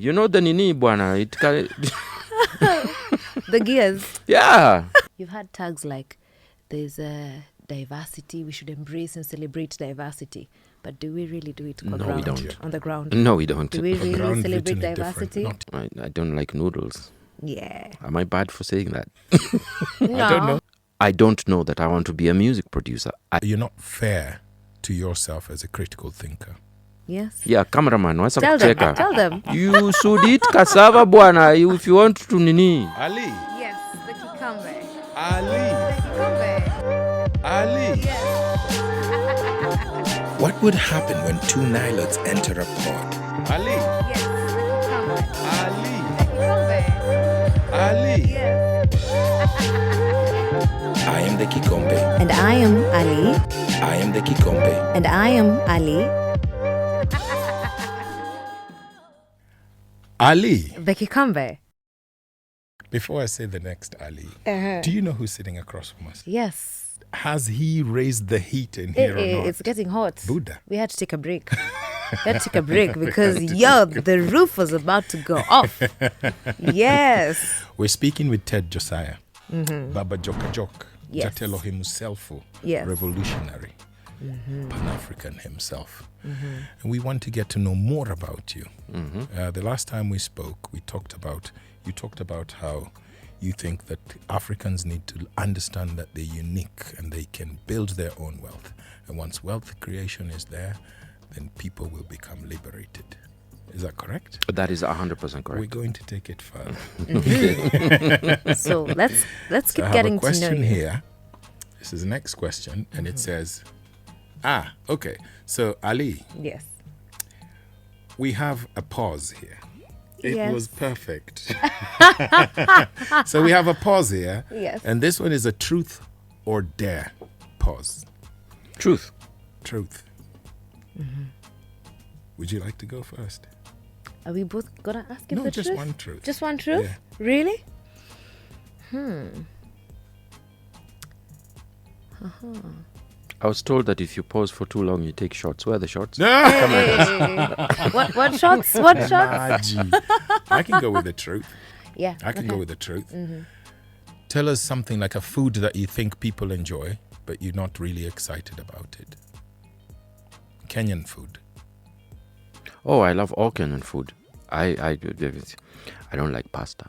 You know the nini bwana, it can... The gears. Yeah. You've had tags like there's a diversity, we should embrace and celebrate diversity. But do we really do it on No, we don't. On the ground? No, we don't. Do we really ground celebrate written diversity? different, I don't like noodles. Yeah. Am I bad for saying that? No. I don't know. I don't know that I want to be a music producer. You're not fair to yourself as a critical thinker. Yes. Yeah, cameraman, what's up? Tell them. You should eat cassava bwana if you want to nini. Ali. Yes, the cucumber. Ali. Cucumber. Ali. Yes. What would happen when two Nilotes enter a pod? Ali. Yes, the cucumber. Ali. The cucumber. Ali. Yes. I am the Kikombe. And I am Ali. I am the Kikombe. And I am Ali. Ali. The cucumber. Before I say the next Ali, do you know who's sitting across from us? Yes. Has he raised the heat in here or not? It's getting hot. Buddha. We had to take a break. Because, the roof was about to go off. Yes. We're speaking with Ted Josiah. Baba Joka Jok. Yes. Jatelo himself. Yes. Revolutionary. Pan-African himself. And we want to get to know more about you. The last time we spoke, you talked about how you think that Africans need to understand that they're unique and they can build their own wealth. And once wealth creation is there, then people will become liberated. Is that correct? That is 100% correct. We're going to take it further. So let's keep I have getting a question to know you. here. This is the next question, and it says, okay. So Ali, Yes. we have a pause here. It Yes. was perfect. So we have a pause here. Yes. And this one is a truth or dare pause. Truth. Truth. Would you like to go first? Are we both gonna ask him No, the just truth? one truth. Just one truth? Yeah. Really? I was told that if you pause for too long, you take shots. Where are the shots? Hey. What shots? What shots? Naji. I can go with the truth. Yeah. I can go with the truth. Tell us something like a food that you think people enjoy, but you're not really excited about it. Kenyan food. Oh, I love all Kenyan food. I don't like pasta.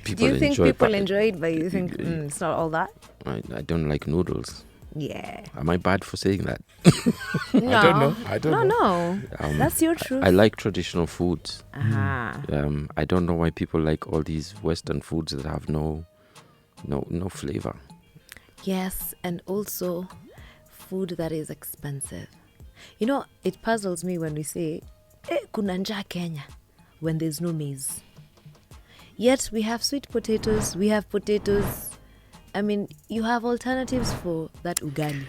Do you think people enjoy it, but you think it's not all that? I don't like noodles. Yeah. Am I bad for saying that? No. I don't know. No. That's your truth. I like traditional foods. Uh-huh. I don't know why people like all these Western foods that have no flavor. Yes, and also food that is expensive. You know, it puzzles me when we say, kuna njaa Kenya, when there's no maize. Yet we have sweet potatoes, we have potatoes. I mean, you have alternatives for that ugali.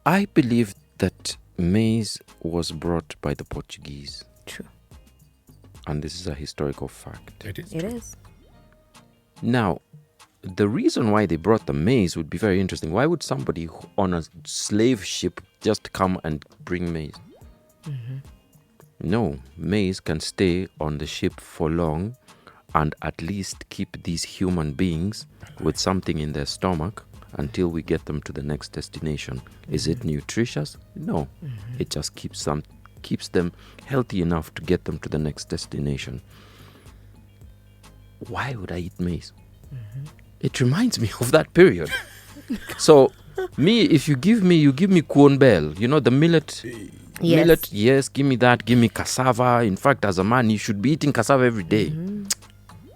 I believe that maize was brought by the Portuguese. True. And this is a historical fact. It is. It true. is. Now, the reason why they brought the maize would be very interesting. Why would somebody on a slave ship just come and bring maize? No, maize can stay on the ship for long and at least keep these human beings with something in their stomach until we get them to the next destination. Is it nutritious? No. It just keeps them healthy enough to get them to the next destination. Why would I eat maize? It reminds me of that period. So, if you give me corn bell, the millet. Yes. Millet, yes, give me that. Give me cassava. In fact, as a man, you should be eating cassava every day.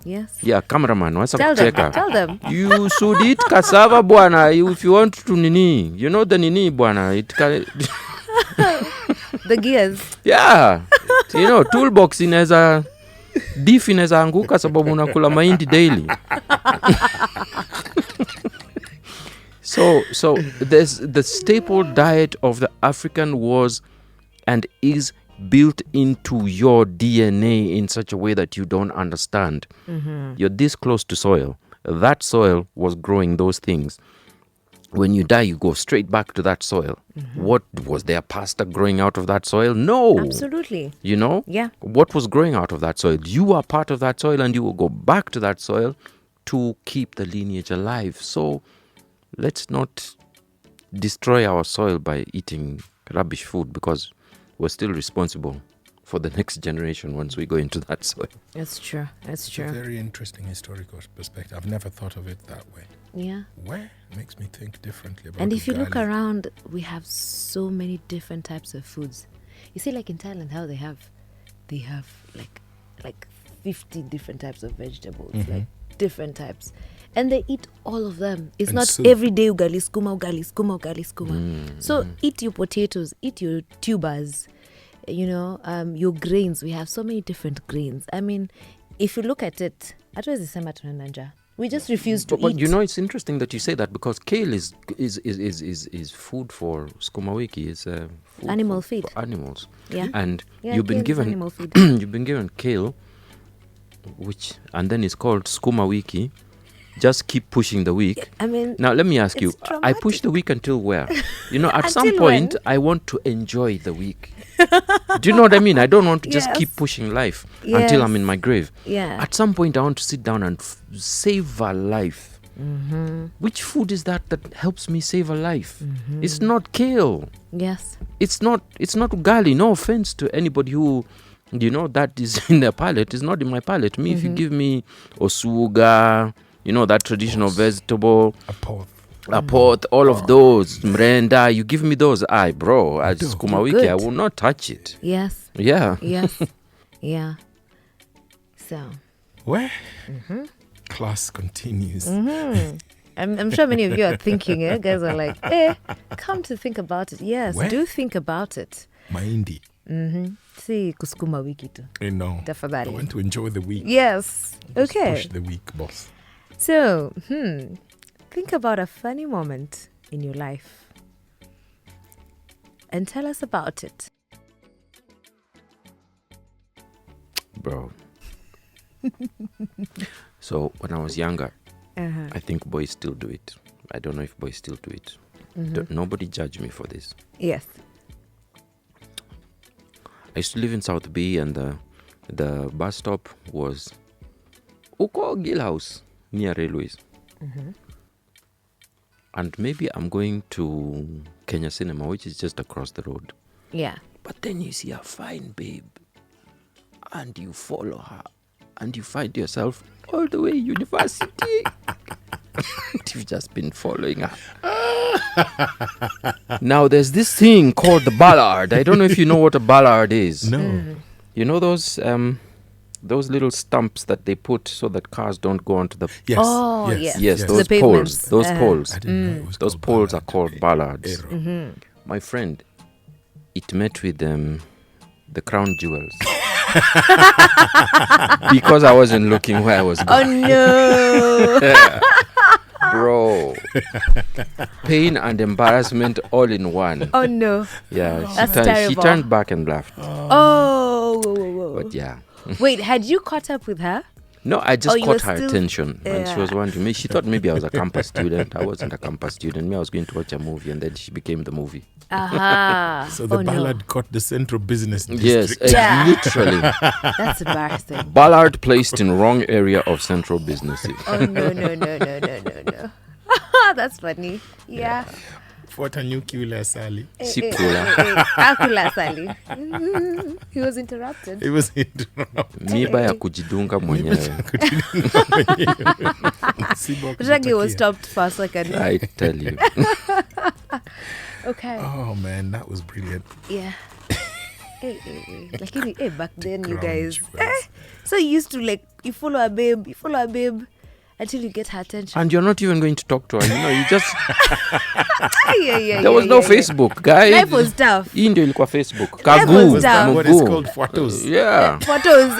Yes. Yeah, cameraman, what's up? Tell them. You should eat cassava bwana if you want to nini. You know the nini bwana. It can... The gears. Yeah. Toolbox inaweza diff inaweza anguka sababu unakula mahindi daily. So there's the staple diet of the African was and is built into your DNA in such a way that you don't understand. You're this close to soil. That soil was growing those things. when you die, you go straight back to that soil. What was there pasta growing out of that soil? No. Absolutely. You know? Yeah. What was growing out of that soil? You are part of that soil, and you will go back to that soil to keep the lineage alive. So let's not destroy our soil by eating rubbish food, because we're still responsible for the next generation once we go into that soil. That's true. That's It's a true. very interesting historical perspective. I've never thought of it that way. Yeah. Where makes me think differently about And if you look ugali. around, we have so many different types of foods. You see, like in Thailand, how they have like 50 different types of vegetables, like different types, and they eat all of them. It's And not soup. every day ugali skuma, ugali skuma, ugali skuma. So eat your potatoes, eat your tubers, your grains. We have so many different grains. I mean, if you look at it, hatuwezi sema tunananja. We just refuse to But eat. you know, it's interesting that you say that, because kale is food for skuma wiki. It's food Animal for feed. for animals. Yeah. And Yeah, you've been kale is given animal feed. you've been given kale, and then it's called skuma wiki. Just keep pushing the week. I mean, Now let me ask it's you, I push traumatic. the week until where? At some Until point when? I want to enjoy the week. Do you know what I mean? I don't want to just keep Yes. pushing life until I'm Yes. in my grave. yeah. At some point I want to sit down and savor life. Which food is that helps me save a life? It's not kale. Yes. It's not ugali. No offense to anybody who that is in their palate. Is not in my palate. Me, if you give me osuga, that traditional vegetable, A pot. apoth, all of those, mrenda, you give me those, bro, as Dope. skuma wiki, I Good. will not touch it. Yes. Yeah. Yes. Yeah. So, Where? Class continues. I'm sure many of you are thinking, guys are like, come to think about it. Yes, Where? do think about it. Mahindi. Si kusukuma wiki tu. No. I Tafadhali. want to enjoy the week. Yes. Just Okay. Push the week, boss. So, think about a funny moment in your life and tell us about it. Bro. So when I was younger, I think boys still do it. I don't know if boys still do it. Nobody judge me for this. Yes. I used to live in South B, and the bus stop was Uko Gill House near railways. And maybe I'm going to Kenya Cinema, which is just across the road. Yeah. But then you see a fine babe, and you follow her, and you find yourself all the way university. You've just been following her. Now there's this thing called the ballard. I don't know if you know what a ballard is. No. You know those little stumps that they put so that cars don't go onto the Yes. Oh, yes. yes, The those pavements. poles. Those poles. I didn't know it was Those called poles are ballad. called ballards. Arrow. My friend, it met with the crown jewels. Because I wasn't looking where I was going. Oh no. Bro. Pain and embarrassment all in one. Oh no. Yeah, That's she terrible. turned back and laughed. Oh. Whoa, whoa, whoa. But yeah. Wait, had you caught up with her? No, I just you caught were her still- attention. And she was Yeah. wondering, she thought maybe I was a campus student. I wasn't a campus student. Me, I was going to watch a movie, and then she became the movie. Aha. So the oh, ballad caught the central business Yes, district. Yeah. literally. No. That's embarrassing. Ballard placed in wrong area of central business. Oh no. That's funny. Yeah. Fuata nyuki ule asali. Sikula. Akula Sally. He was interrupted. It was interrupted. Miba ya kujidunga mwenyewe. Sibo Ragi was kujitakia. stopped for a second. I tell you. Okay. Oh man, that was brilliant. Yeah. Lakini back then you Crown guys jewels. so you used to you follow a babe until you get her attention. And you're not even going to talk to her. You just... Yeah. There was no Facebook, guys. Life was tough. Hii ndio ilikuwa Facebook. was Kagu. Was that What is Mugu. called photos? Yeah. Photos,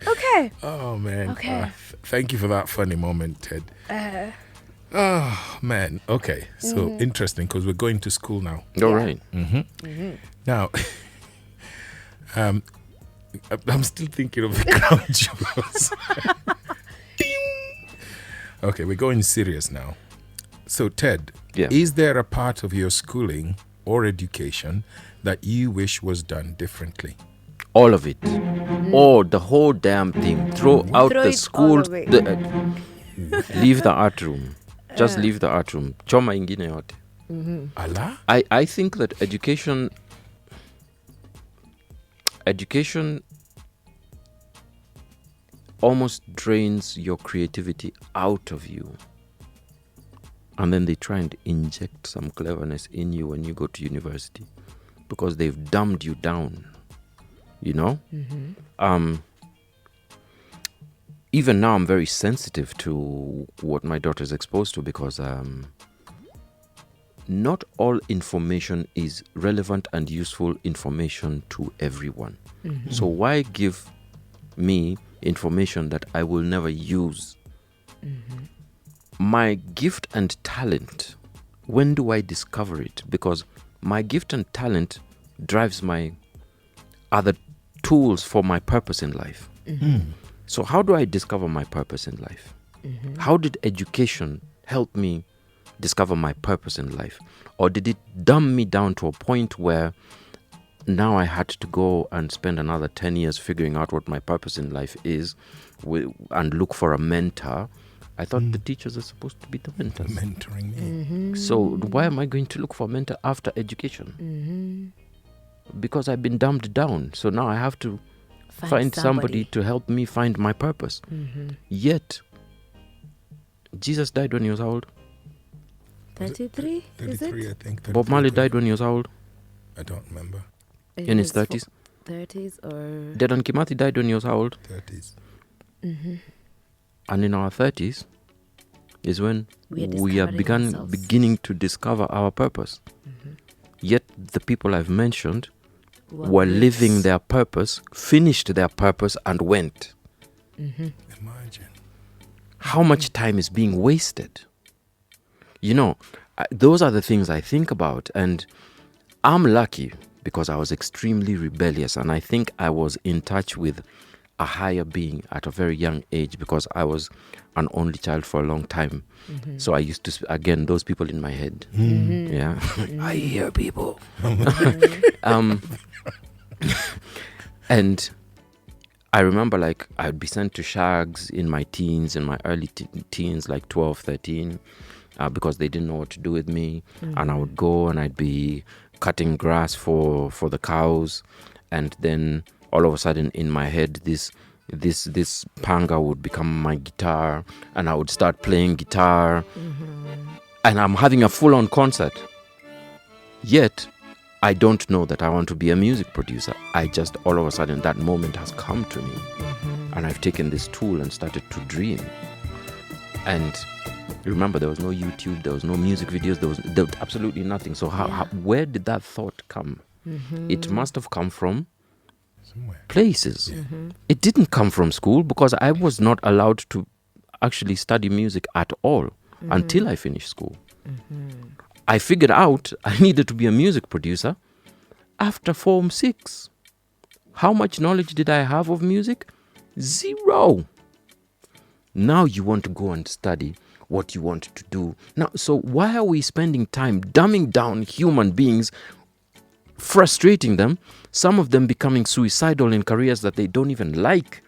Okay. Oh man. Okay. Thank you for that funny moment, Ted. Oh man. Okay. So interesting because we're going to school now. All right. Now, I'm still thinking of the crown jewels. Ding! Okay, we're going serious now. So, Ted, Yeah. is there a part of your schooling or education that you wish was done differently? All of it. Oh, the whole damn thing. Throw out Throw the it school. all away. Leave the art room. Just leave the art room. Choma ingine yote. Allah? I think that education almost drains your creativity out of you. And then they try and inject some cleverness in you when you go to university because they've dumbed you down, you know? Even now I'm very sensitive to what my daughter's exposed to because not all information is relevant and useful information to everyone. So why give me information that I will never use? My gift and talent, when do I discover it? Because my gift and talent drives my other tools for my purpose in life. So how do I discover my purpose in life? How did education help me discover my purpose in life? Or did it dumb me down to a point where now I had to go and spend another 10 years figuring out what my purpose in life is and look for a mentor? I thought the teachers are supposed to be the mentors. Mentoring me. So why am I going to look for a mentor after education? Because I've been dumbed down. So now I have to find somebody to help me find my purpose. Yet, Jesus died when he was how old? 33, is 33, it? I think. Bob Marley died when he was how old? I don't remember. In his 30s. 30s or... Dedan Kimathi died when he was how old? 30s. And in our 30s is when we are discovering ourselves. beginning to discover our purpose. Yet the people I've mentioned were living their purpose, finished their purpose, and went. Imagine. How much time is being wasted? You know, those are the things I think about. And I'm lucky because I was extremely rebellious. And I think I was in touch with a higher being at a very young age because I was an only child for a long time. So I used to, again, those people in my head. Yeah. I hear people. And I remember like I'd be sent to shags in my teens, in my early teens, like 12, 13, because they didn't know what to do with me. And I would go and I'd be cutting grass for the cows. And then all of a sudden in my head, this panga would become my guitar, and I would start playing guitar. And I'm having a full-on concert. Yet, I don't know that I want to be a music producer. I just, all of a sudden, that moment has come to me. And I've taken this tool and started to dream. And remember, there was no YouTube, there was no music videos, there was absolutely nothing. So where did that thought come? It must have come from Somewhere. places. It didn't come from school because I was not allowed to actually study music at all until I finished school. I figured out I needed to be a music producer after Form 6. How much knowledge did I have of music? Zero. Now you want to go and study what you want to do. Now, so why are we spending time dumbing down human beings, frustrating them, some of them becoming suicidal in careers that they don't even like?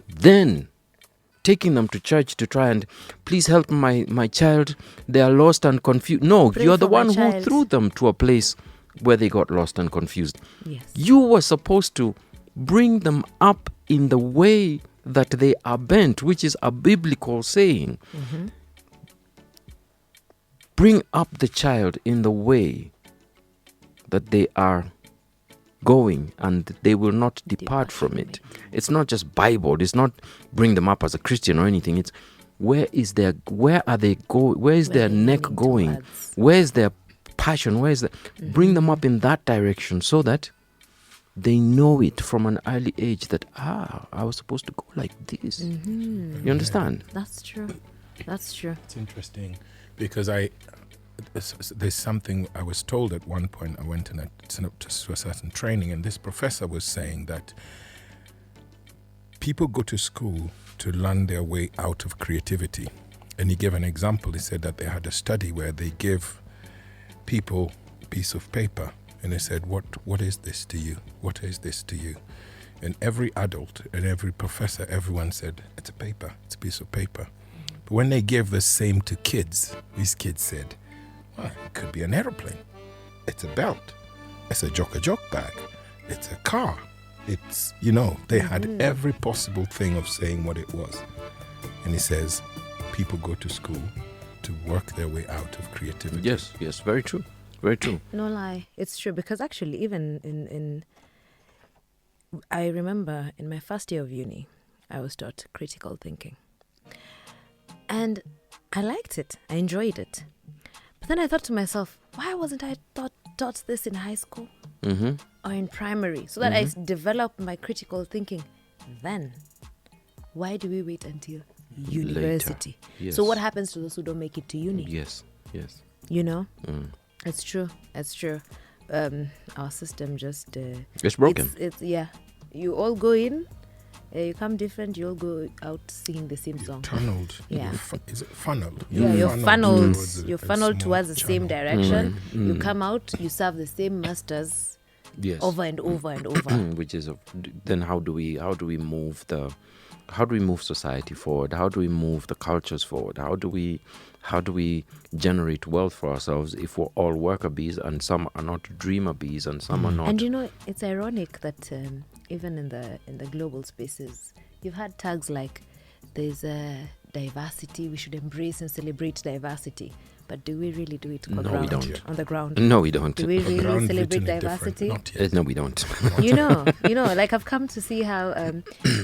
Then taking them to church to try and please help my child, they are lost and confused. No, Pray you're the for my one who child. threw them to a place where they got lost and confused. Yes. You were supposed to bring them up in the way that they are bent, which is a biblical saying. Bring up the child in the way that they are going, and they will not depart from it. It's not just Bible. It's not bring them up as a Christian or anything. It's where are they going? Where is their they neck leaning going? towards? Where is their passion? Where is the bring them up in that direction so that they know it from an early age that I was supposed to go like this. You understand? That's true. That's true. It's interesting because there's something I was told at one point. I went to a certain training, and this professor was saying that people go to school to learn their way out of creativity. And he gave an example. He said that they had a study where they give people a piece of paper and they said, what is this to you? What is this to you? And every adult and every professor, everyone said, it's a paper, it's a piece of paper. But when they gave the same to kids, these kids said, well, it could be an aeroplane. It's a belt. It's a jock bag. It's a car. It's, they had every possible thing of saying what it was. And he says, people go to school to work their way out of creativity. Yes, very true. Very true. No lie, it's true, because actually even in I remember in my first year of uni, I was taught critical thinking. And I liked it. I enjoyed it. But then I thought to myself, why wasn't I taught this in high school or in primary, so that I developed my critical thinking then? Why do we wait until university? Yes. So what happens to those who don't make it to uni? Yes. It's true. Our system just It's broken. It's you all go in, you come different, you all go out singing the same song. Tunneled. Yeah. Is it funneled? You're funneled. towards You're a funneled small towards the same channel. direction. You come out, you serve the same masters Yes. over and over and over. Which is then how do we move society forward? How do we move the cultures forward? How do we generate wealth for ourselves if we're all worker bees and some are not dreamer bees and some are not? And it's ironic that even in the global spaces, you've had tags like there's diversity, we should embrace and celebrate diversity. But do we really do it on No, we don't. On the ground? No, we don't. Do we really Ground celebrate written it different. diversity? Not yet. No, we don't. Like I've come to see how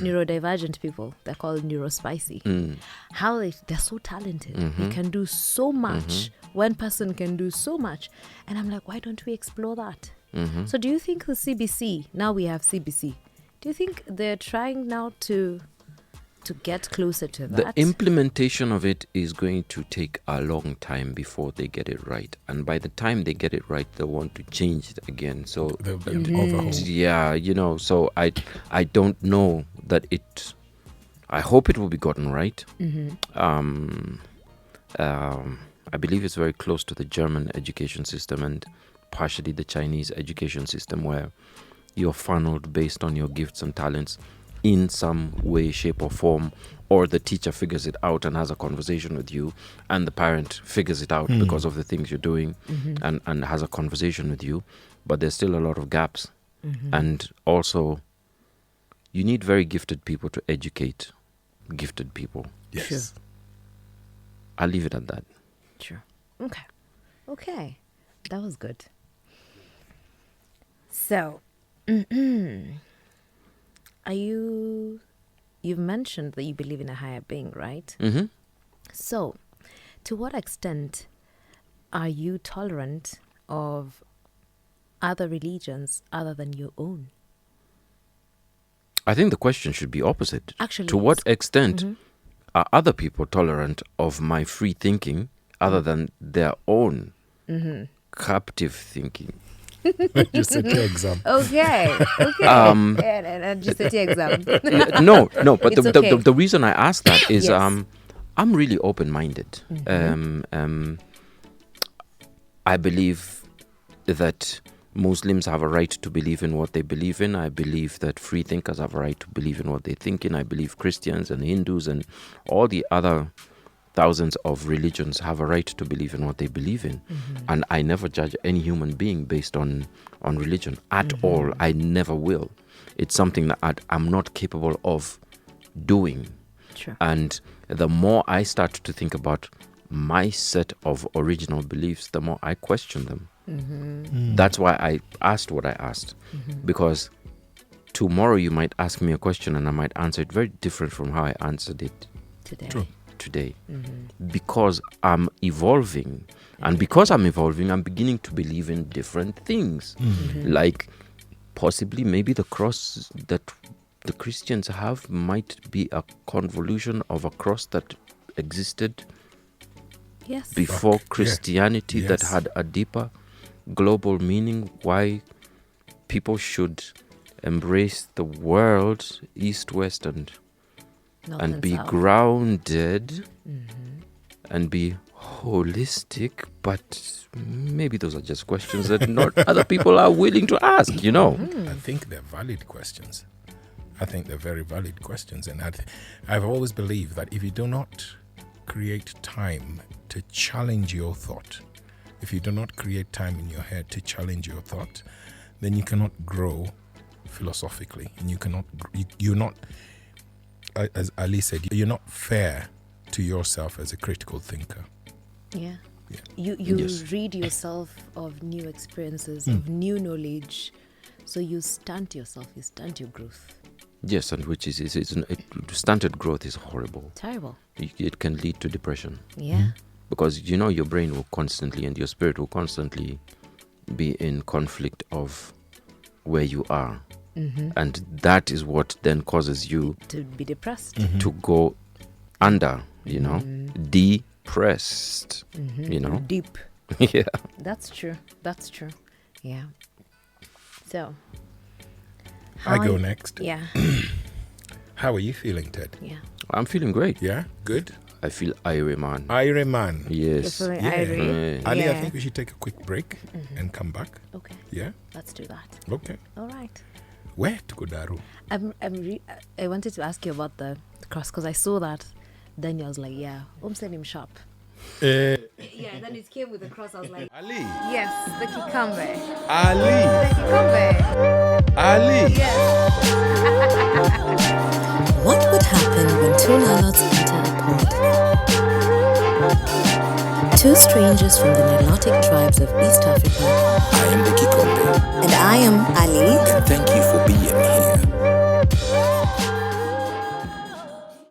neurodivergent people, they're called neurospicy, how they're so talented. They can do so much. One person can do so much. And I'm like, why don't we explore that? So do you think the CBC, now we have CBC, do you think they're trying now to get closer to that? The implementation of it is going to take a long time before they get it right. And by the time they get it right, they want to change it again. So They'll be overhauled. yeah, so I don't know that I hope it will be gotten right. I believe it's very close to the German education system and partially the Chinese education system, where you're funneled based on your gifts and talents in some way, shape or form, or the teacher figures it out and has a conversation with you, and the parent figures it out because of the things you're doing and has a conversation with you. But there's still a lot of gaps. And also, you need very gifted people to educate gifted people. Yes. Sure. I'll leave it at that. Sure. Okay. That was good. So, you've mentioned that you believe in a higher being, right? So, to what extent are you tolerant of other religions other than your own? I think the question should be opposite. Actually, to what extent are other people tolerant of my free thinking other than their own captive thinking? Just set your example. Okay. And just set your exam. No, but It's the, okay. the reason I ask that is Yes. I'm really open-minded. I believe that Muslims have a right to believe in what they believe in. I believe that free thinkers have a right to believe in what they think in. I believe Christians and Hindus and all the other thousands of religions have a right to believe in what they believe in. And I never judge any human being based on religion at all. I never will. It's something that I'm not capable of doing. Sure. And the more I start to think about my set of original beliefs, the more I question them. That's why I asked what I asked. Because tomorrow you might ask me a question and I might answer it very different from how I answered it today. Because I'm evolving. And because I'm evolving, I'm beginning to believe in different things. Like possibly maybe the cross that the Christians have might be a convolution of a cross that existed Yes. before Christianity that Yes. had a deeper global meaning, why people should embrace the world, east, west, and North be south. grounded and be holistic, but maybe those are just questions that not other people are willing to ask, you know. I think they're valid questions. I think they're very valid questions. And I've always believed that if you do not create time to challenge your thought, if you do not create time in your head to challenge your thought, then you cannot grow philosophically. And you're not, as Ali said, you're not fair to yourself as a critical thinker. Yeah. Yeah. You Yes. rid yourself of new experiences, of new knowledge. So you stunt yourself, you stunt your growth. Yes, and which is stunted growth is horrible. Terrible. It can lead to depression Yeah. because you know your brain will constantly and your spirit will constantly be in conflict of where you are, and that is what then causes you To be depressed. to go under, you know, depressed, you know. Deep. Yeah. That's true. That's true. Yeah. So. I how go are- next. Yeah. How are you feeling, Ted? Yeah. I'm feeling great. Yeah? Good? I feel irie, man. Irie man. Yes. You're feeling Yeah. irie. Yeah. Ali, I Yeah. think we should take a quick break and come back. Okay. Yeah? Let's do that. Okay. All right. Where to go, Daru? I wanted to ask you about the cross because I saw that. Then I was like, yeah, send him sharp. Yeah, then it came with the cross. I was like, Ali. yes, the cucumber. Ali. The cucumber. Ali. Yes. What would happen when two Nilotes enter a pod? Two strangers from the Nilotic tribes of East Africa, I am the Kikombe. and I am Ali. And thank you for being here.